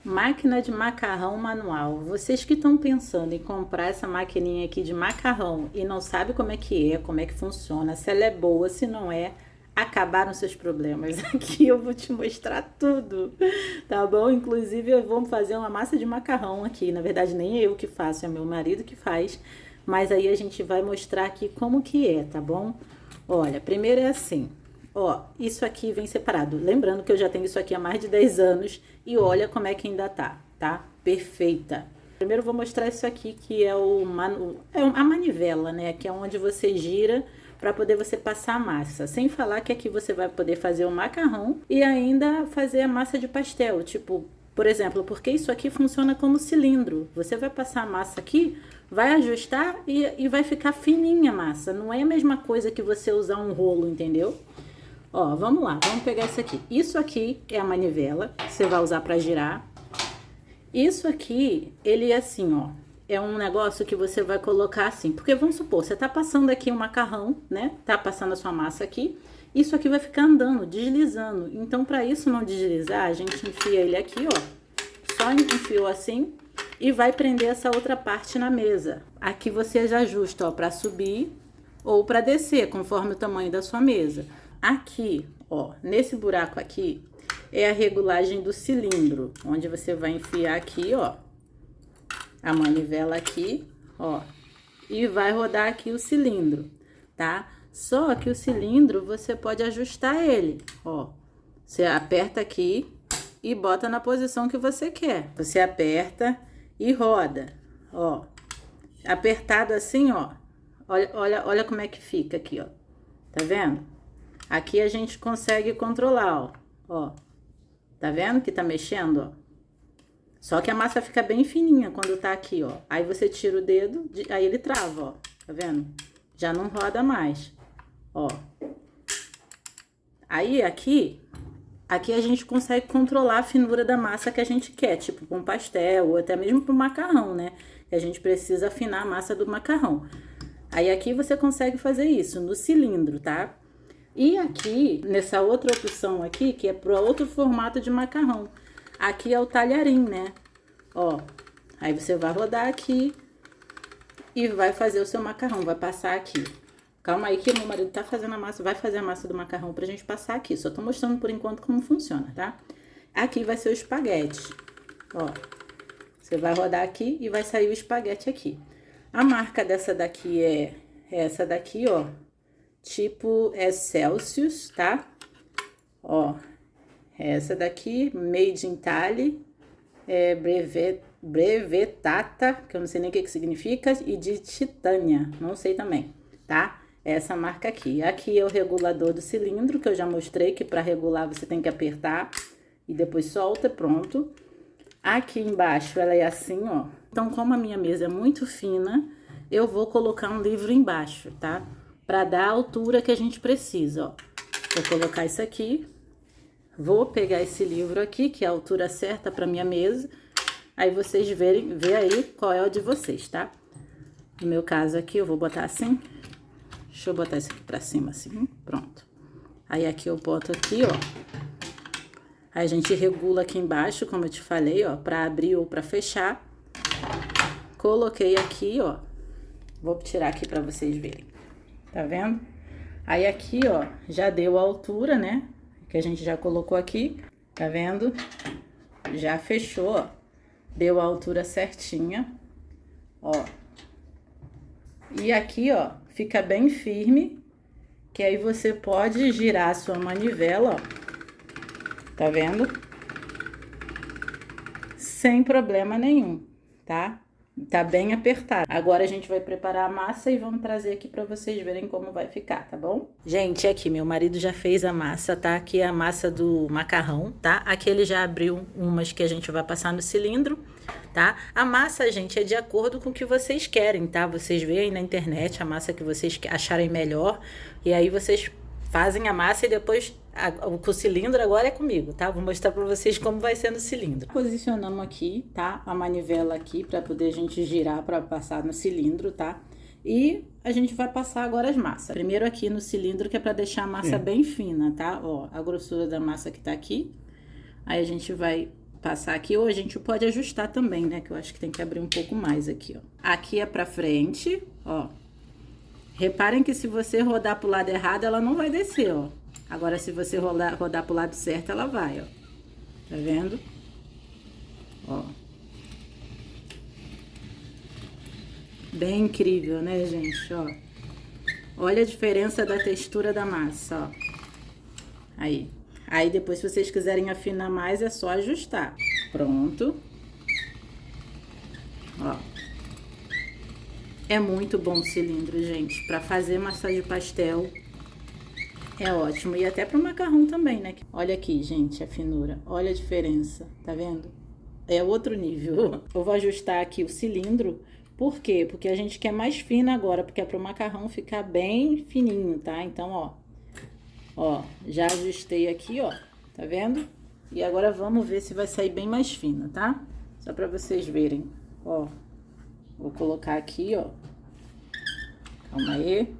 Máquina de macarrão manual. Vocês que estão pensando em comprar essa maquininha aqui de macarrão e não sabem como é que funciona, se ela é boa, se não é, acabaram seus problemas. Aqui eu vou te mostrar tudo, tá bom? Inclusive eu vou fazer uma massa de macarrão aqui. Na verdade nem eu que faço, é meu marido que faz. Mas aí a gente vai mostrar aqui como que é, tá bom? Olha, primeiro é assim. Ó, isso aqui vem separado. Lembrando que eu já tenho isso aqui há mais de 10 anos e olha como é que ainda tá? Perfeita. Primeiro eu vou mostrar isso aqui que é a manivela, né? Que é onde você gira para poder você passar a massa. Sem falar que aqui você vai poder fazer o macarrão e ainda fazer a massa de pastel. Tipo, por exemplo, porque isso aqui funciona como cilindro. Você vai passar a massa aqui, vai ajustar e vai ficar fininha a massa. Não é a mesma coisa que você usar um rolo, entendeu? Ó, vamos lá, vamos pegar isso aqui. Isso aqui é a manivela, você vai usar para girar. Isso aqui, ele é assim, ó. É um negócio que você vai colocar assim. Porque vamos supor, você tá passando aqui um macarrão, né? Tá passando a sua massa aqui. Isso aqui vai ficar andando, deslizando. Então, para isso não deslizar, a gente enfia ele aqui, ó. Só enfiou assim e vai prender essa outra parte na mesa. Aqui você já ajusta, ó, para subir ou para descer, conforme o tamanho da sua mesa. Aqui, ó, nesse buraco aqui, é a regulagem do cilindro, onde você vai enfiar aqui, ó, a manivela aqui, ó, e vai rodar aqui o cilindro, tá? Só que o cilindro você pode ajustar ele, ó. Você aperta aqui e bota na posição que você quer. Você aperta e roda, ó. Apertado assim, ó. Olha como é que fica aqui, ó. Tá vendo? Aqui a gente consegue controlar, ó. Tá vendo que tá mexendo, ó? Só que a massa fica bem fininha quando tá aqui, ó. Aí você tira o dedo, aí ele trava, ó. Tá vendo? Já não roda mais, ó. Aí aqui a gente consegue controlar a finura da massa que a gente quer, tipo para um pastel ou até mesmo para um macarrão, né? Que a gente precisa afinar a massa do macarrão. Aí aqui você consegue fazer isso no cilindro, tá? E aqui, nessa outra opção aqui, que é para outro formato de macarrão. Aqui é o talharim, né? Ó, aí você vai rodar aqui e vai fazer o seu macarrão, vai passar aqui. Calma aí que meu marido tá fazendo a massa, vai fazer a massa do macarrão pra gente passar aqui. Só tô mostrando por enquanto como funciona, tá? Aqui vai ser o espaguete, ó. Você vai rodar aqui e vai sair o espaguete aqui. A marca dessa daqui é essa daqui, ó. Tipo, é Celsius, tá? Ó, essa daqui, Made in Italy, é Brevetata, que eu não sei nem o que significa, e de Titânia, não sei também, tá? Essa marca aqui. Aqui é o regulador do cilindro, que eu já mostrei, que para regular você tem que apertar e depois solta, pronto. Aqui embaixo ela é assim, ó. Então, como a minha mesa é muito fina, eu vou colocar um livro embaixo, tá? Para dar a altura que a gente precisa, ó. Vou colocar isso aqui. Vou pegar esse livro aqui, que é a altura certa para minha mesa. Aí vocês vê aí qual é o de vocês, tá? No meu caso aqui, eu vou botar assim. Deixa eu botar isso aqui pra cima, assim. Pronto. Aí aqui eu boto aqui, ó. Aí a gente regula aqui embaixo, como eu te falei, ó, pra abrir ou pra fechar. Coloquei aqui, ó. Vou tirar aqui pra vocês verem. Tá vendo? Aí aqui, ó, já deu a altura, né? Que a gente já colocou aqui. Tá vendo? Já fechou, ó. Deu a altura certinha. Ó. E aqui, ó, fica bem firme. Que aí você pode girar a sua manivela, ó. Tá vendo? Sem problema nenhum, tá? Tá bem apertado. Agora a gente vai preparar a massa e vamos trazer aqui pra vocês verem como vai ficar, tá bom? Gente, aqui meu marido já fez a massa, tá? Aqui é a massa do macarrão, tá? Aqui ele já abriu umas que a gente vai passar no cilindro, tá? A massa, gente, é de acordo com o que vocês querem, tá? Vocês veem na internet a massa que vocês acharem melhor e aí vocês fazem a massa e depois o cilindro agora é comigo, tá? Vou mostrar pra vocês como vai ser no cilindro. Posicionamos aqui, tá? A manivela aqui pra poder a gente girar pra passar no cilindro, tá? E a gente vai passar agora as massas. Primeiro aqui no cilindro, que é pra deixar a massa bem fina, tá? Ó, a grossura da massa que tá aqui. Aí a gente vai passar aqui, ou a gente pode ajustar também, né? Que eu acho que tem que abrir um pouco mais aqui, ó. Aqui é pra frente, ó. Reparem que se você rodar pro lado errado, ela não vai descer, ó. Agora, se você rodar pro lado certo, ela vai, ó. Tá vendo? Ó. Bem incrível, né, gente? Ó. Olha a diferença da textura da massa, ó. Aí. Aí, depois, se vocês quiserem afinar mais, é só ajustar. Pronto. Ó. É muito bom o cilindro, gente. Pra fazer massa de pastel, é ótimo. E até pro macarrão também, né? Olha aqui, gente, a finura. Olha a diferença. Tá vendo? É outro nível. Eu vou ajustar aqui o cilindro. Por quê? Porque a gente quer mais fina agora, porque é pro macarrão ficar bem fininho, tá? Então, ó. Ó, já ajustei aqui, ó. Tá vendo? E agora vamos ver se vai sair bem mais fina, tá? Só pra vocês verem. Ó. Vou colocar aqui, ó. Calma aí.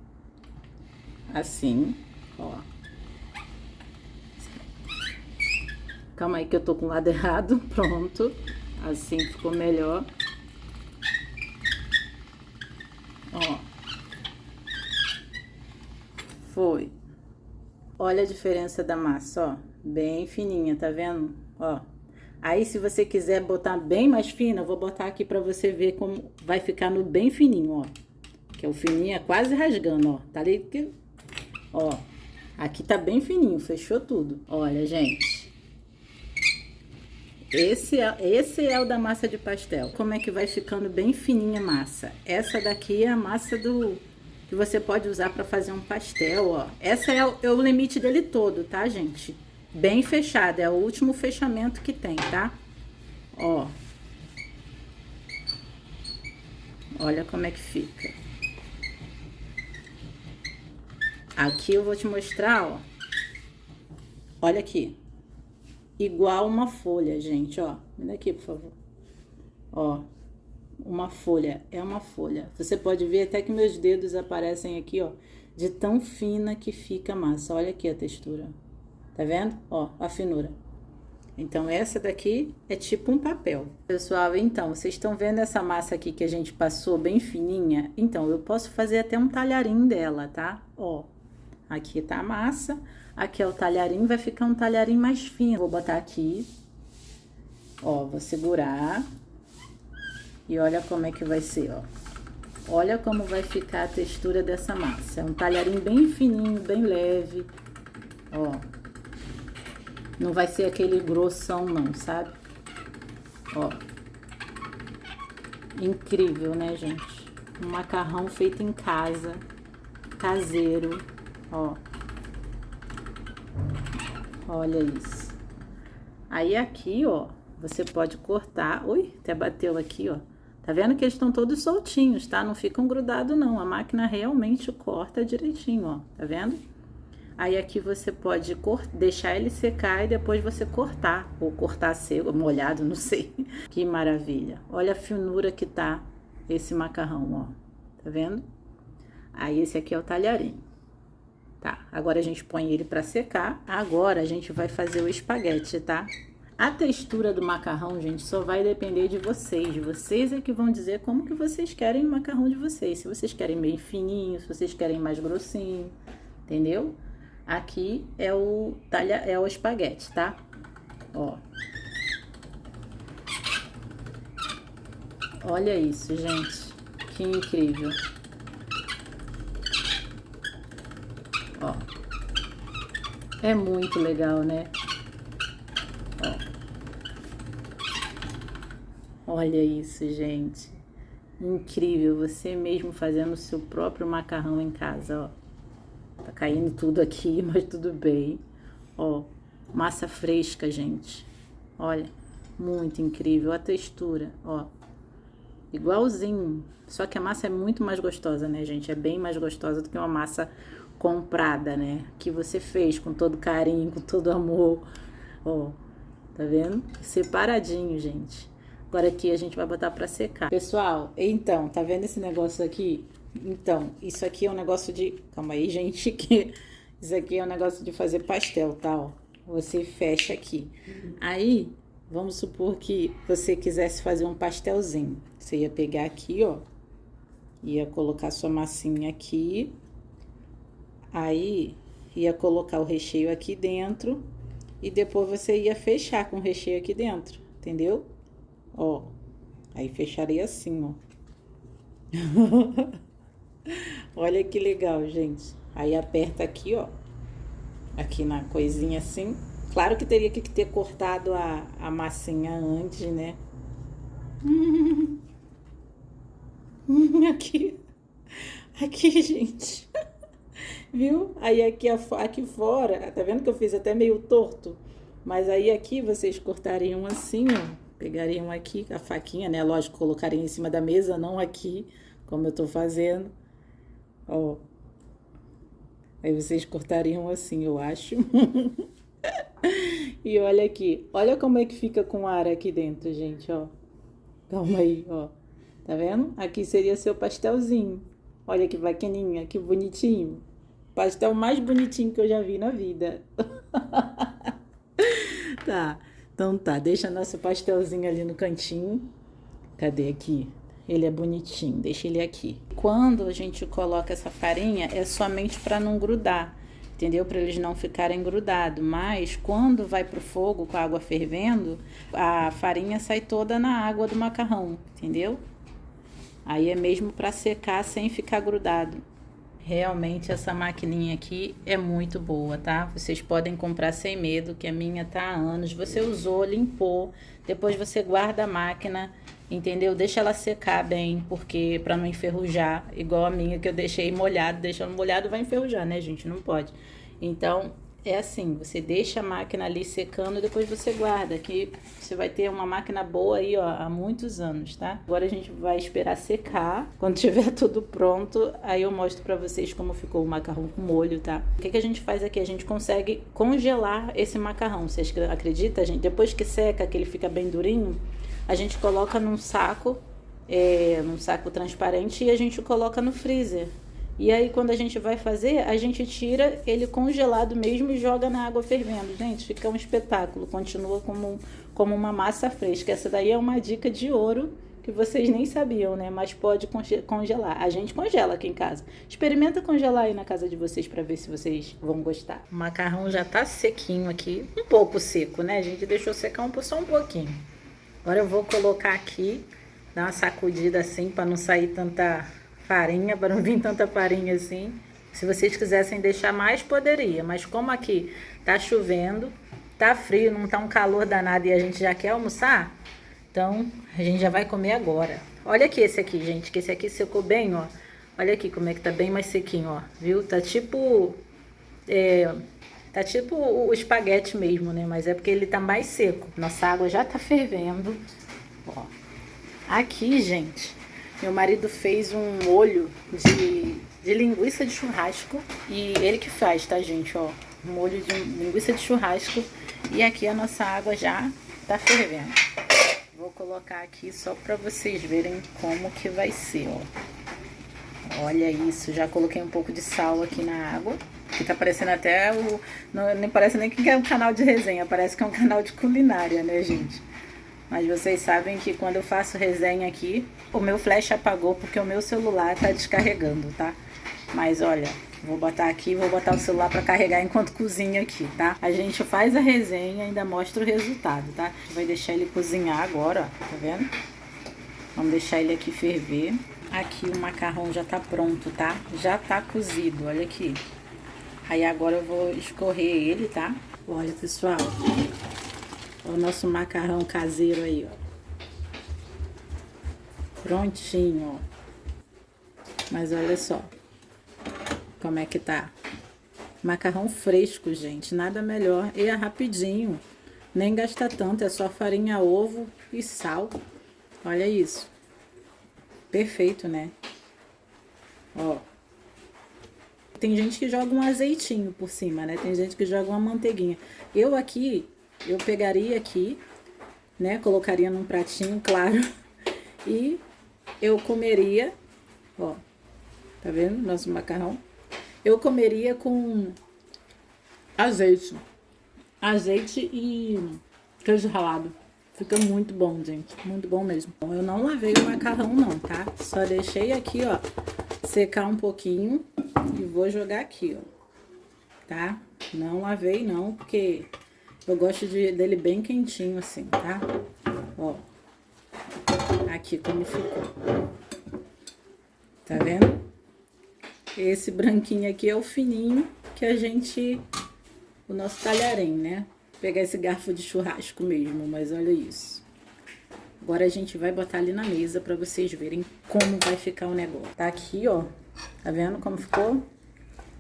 Assim, ó. Calma aí que eu tô com o lado errado. Pronto. Assim ficou melhor. Ó. Foi. Olha a diferença da massa, ó. Bem fininha, tá vendo? Ó. Aí, se você quiser botar bem mais fina, eu vou botar aqui pra você ver como vai ficar no bem fininho, ó. Que é o fininho é quase rasgando, ó. Tá ali que... Ó. Aqui tá bem fininho, fechou tudo. Olha, gente. Esse é o da massa de pastel. Como é que vai ficando bem fininha a massa. Essa daqui é a massa que você pode usar pra fazer um pastel, ó. Essa é o limite dele todo, tá, gente? Bem fechado, é o último fechamento que tem, tá? Ó. Olha como é que fica. Aqui eu vou te mostrar, ó. Olha aqui. Igual uma folha, gente, ó. Vem aqui, por favor. Ó. Uma folha, é uma folha. Você pode ver até que meus dedos aparecem aqui, ó. De tão fina que fica a massa. Olha aqui a textura. Tá vendo? Ó, a finura. Então, essa daqui é tipo um papel. Pessoal, então, vocês estão vendo essa massa aqui que a gente passou bem fininha? Então, eu posso fazer até um talharim dela, tá? Ó, aqui tá a massa, aqui é o talharim, vai ficar um talharim mais fino. Vou botar aqui, ó, vou segurar e olha como é que vai ser, ó. Olha como vai ficar a textura dessa massa. É um talharim bem fininho, bem leve, ó. Não vai ser aquele grossão não, sabe? Ó. Incrível, né, gente? Um macarrão feito em casa, caseiro, ó. Olha isso. Aí aqui, ó, você pode cortar. Ui, até bateu aqui, ó. Tá vendo que eles estão todos soltinhos, tá? Não ficam grudados, não. A máquina realmente corta direitinho, ó. Tá vendo? Aí aqui você pode deixar ele secar e depois você cortar. Ou cortar seco, molhado, não sei. Que maravilha. Olha a finura que tá esse macarrão, ó. Tá vendo? Aí esse aqui é o talharim. Tá, agora a gente põe ele pra secar. Agora a gente vai fazer o espaguete, tá? A textura do macarrão, gente, só vai depender de vocês. Vocês é que vão dizer como que vocês querem o macarrão de vocês. Se vocês querem bem fininho, se vocês querem mais grossinho, entendeu? Aqui é o espaguete, tá? Ó. Olha isso, gente. Que incrível. Ó. É muito legal, né? Ó. Olha isso, gente. Incrível. Você mesmo fazendo o seu próprio macarrão em casa, ó. Tá caindo tudo aqui, mas tudo bem. Ó, massa fresca, gente. Olha, muito incrível a textura, ó. Igualzinho. Só que a massa é muito mais gostosa, né, gente? É bem mais gostosa do que uma massa comprada, né? Que você fez com todo carinho, com todo amor. Ó, tá vendo? Separadinho, gente. Agora aqui a gente vai botar pra secar. Pessoal, então, tá vendo esse negócio aqui? Então, isso aqui é um negócio de... Calma aí, gente, que isso aqui é um negócio de fazer pastel, tá? Ó, você fecha aqui. Aí, Vamos supor que você quisesse fazer um pastelzinho. Você ia pegar aqui, ó, ia colocar sua massinha aqui, aí ia colocar o recheio aqui dentro e depois você ia fechar com o recheio aqui dentro, entendeu? Ó, aí fecharia assim, ó. Olha que legal, gente. Aí aperta aqui, ó, aqui na coisinha assim. Claro que teria que ter cortado a massinha antes, né? Aqui, aqui, gente. Viu? Aí aqui fora, tá vendo que eu fiz até meio torto? Mas aí aqui vocês cortariam assim, ó. Pegariam aqui a faquinha, né? Lógico, colocariam em cima da mesa, não aqui, como eu tô fazendo. Ó. Aí vocês cortariam assim, eu acho. E olha aqui. Olha como é que fica com ar aqui dentro, gente, ó. Calma aí, ó. Tá vendo? Aqui seria seu pastelzinho. Olha que bacaninha, que bonitinho. Pastel mais bonitinho que eu já vi na vida. Tá, então tá. Deixa nosso pastelzinho ali no cantinho. Cadê aqui? Ele é bonitinho, deixa ele aqui. Quando a gente coloca essa farinha, é somente para não grudar, entendeu? Para eles não ficarem grudados. Mas quando vai pro fogo com a água fervendo, a farinha sai toda na água do macarrão, entendeu? Aí é mesmo para secar sem ficar grudado. Realmente essa maquininha aqui é muito boa, tá? Vocês podem comprar sem medo, que a minha tá há anos. Você usou, limpou, depois você guarda a máquina, entendeu? Deixa ela secar bem, porque para não enferrujar, igual a minha que eu deixei molhado, deixando molhado vai enferrujar, né, gente? Não pode. Então, é assim, você deixa a máquina ali secando e depois você guarda, que você vai ter uma máquina boa aí, ó, há muitos anos, tá? Agora a gente vai esperar secar. Quando tiver tudo pronto, aí eu mostro pra vocês como ficou o macarrão com molho, tá? O que a gente faz aqui? A gente consegue congelar esse macarrão, vocês acreditam, gente? Depois que seca, que ele fica bem durinho, a gente coloca num saco transparente e a gente coloca no freezer. E aí, quando a gente vai fazer, a gente tira ele congelado mesmo e joga na água fervendo. Gente, fica um espetáculo. Continua como uma massa fresca. Essa daí é uma dica de ouro que vocês nem sabiam, né? Mas pode congelar. A gente congela aqui em casa. Experimenta congelar aí na casa de vocês para ver se vocês vão gostar. O macarrão já tá sequinho aqui. Um pouco seco, né? A gente deixou secar só um pouquinho. Agora eu vou colocar aqui, dar uma sacudida assim para não sair tanta farinha, para não vir tanta farinha assim. Se vocês quisessem deixar mais, poderia. Mas como aqui tá chovendo, tá frio, não tá um calor danado e a gente já quer almoçar, então a gente já vai comer agora. Olha aqui esse aqui, gente, que esse aqui secou bem, ó. Olha aqui como é que tá bem mais sequinho, ó. Viu? Tá tipo o espaguete mesmo, né? Mas é porque ele tá mais seco. Nossa água já tá fervendo. Ó. Aqui, gente, meu marido fez um molho de linguiça de churrasco. E ele que faz, tá, gente? Ó, um molho de linguiça de churrasco. E aqui a nossa água já tá fervendo. Vou colocar aqui só pra vocês verem como que vai ser, ó. Olha isso, já coloquei um pouco de sal aqui na água. Que tá parecendo até não parece nem que é um canal de resenha, parece que é um canal de culinária, né, gente? Mas vocês sabem que quando eu faço resenha aqui, o meu flash apagou porque o meu celular tá descarregando, tá? Mas olha, vou botar aqui, vou botar o celular para carregar enquanto cozinha aqui, tá? A gente faz a resenha e ainda mostra o resultado, tá? A gente vai deixar ele cozinhar agora, ó, tá vendo? Vamos deixar ele aqui ferver. Aqui o macarrão já tá pronto, tá? Já tá cozido, olha aqui. Aí agora eu vou escorrer ele, tá? Olha, pessoal, o nosso macarrão caseiro aí, ó. Prontinho, ó. Mas olha só como é que tá. Macarrão fresco, gente, nada melhor. E é rapidinho, nem gasta tanto, é só farinha, ovo e sal. Olha isso. Perfeito, né? Ó. Tem gente que joga um azeitinho por cima, né? Tem gente que joga uma manteiguinha. Eu pegaria aqui, né? Colocaria num pratinho, claro. E eu comeria, ó. Tá vendo? Nosso macarrão. Eu comeria com azeite. Azeite e queijo ralado. Fica muito bom, gente. Muito bom mesmo. Bom, eu não lavei o macarrão não, tá? Só deixei aqui, ó, secar um pouquinho e vou jogar aqui, ó. Tá? Não lavei não, porque eu gosto dele bem quentinho assim, tá? Ó. Aqui como ficou. Tá vendo? Esse branquinho aqui é o fininho que a gente... O nosso talharém, né? Vou pegar esse garfo de churrasco mesmo, mas olha isso. Agora a gente vai botar ali na mesa pra vocês verem como vai ficar o negócio. Tá aqui, ó. Tá vendo como ficou?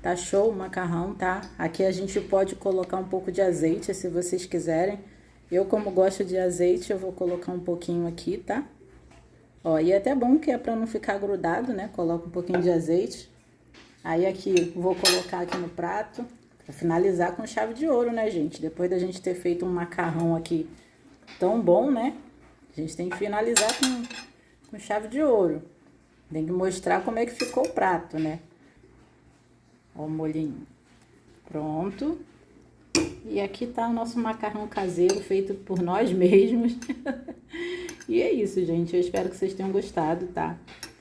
Tá show o macarrão, tá? Aqui a gente pode colocar um pouco de azeite, se vocês quiserem. Eu, como gosto de azeite, eu vou colocar um pouquinho aqui, tá? Ó, e é até bom que é pra não ficar grudado, né? Coloca um pouquinho de azeite. Aí aqui, vou colocar aqui no prato, pra finalizar com chave de ouro, né, gente? Depois da gente ter feito um macarrão aqui tão bom, né? A gente tem que finalizar com chave de ouro. Tem que mostrar como é que ficou o prato, né? Ó o molhinho. Pronto. E aqui tá o nosso macarrão caseiro feito por nós mesmos. E é isso, gente. Eu espero que vocês tenham gostado, tá?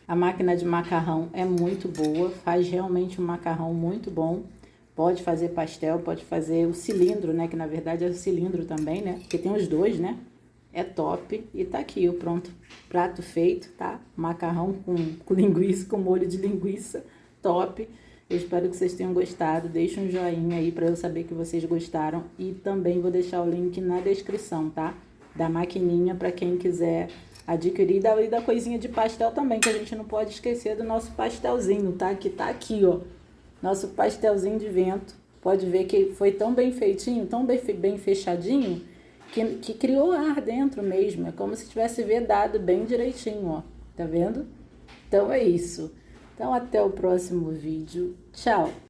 A máquina de macarrão é muito boa. Faz realmente um macarrão muito bom. Pode fazer pastel, pode fazer o cilindro, né? Que na verdade é o cilindro também, né? Porque tem os dois, né? É top. E tá aqui o pronto prato feito, tá? Macarrão com linguiça, com molho de linguiça. Top. Eu espero que vocês tenham gostado. Deixa um joinha aí pra eu saber que vocês gostaram. E também vou deixar o link na descrição, tá? Da maquininha pra quem quiser adquirir. E da coisinha de pastel também, que a gente não pode esquecer do nosso pastelzinho, tá? Que tá aqui, ó. Nosso pastelzinho de vento. Pode ver que foi tão bem feitinho, tão bem fechadinho, que criou ar dentro mesmo. É como se tivesse vedado bem direitinho, ó. Tá vendo? Então é isso. Então até o próximo vídeo. Tchau!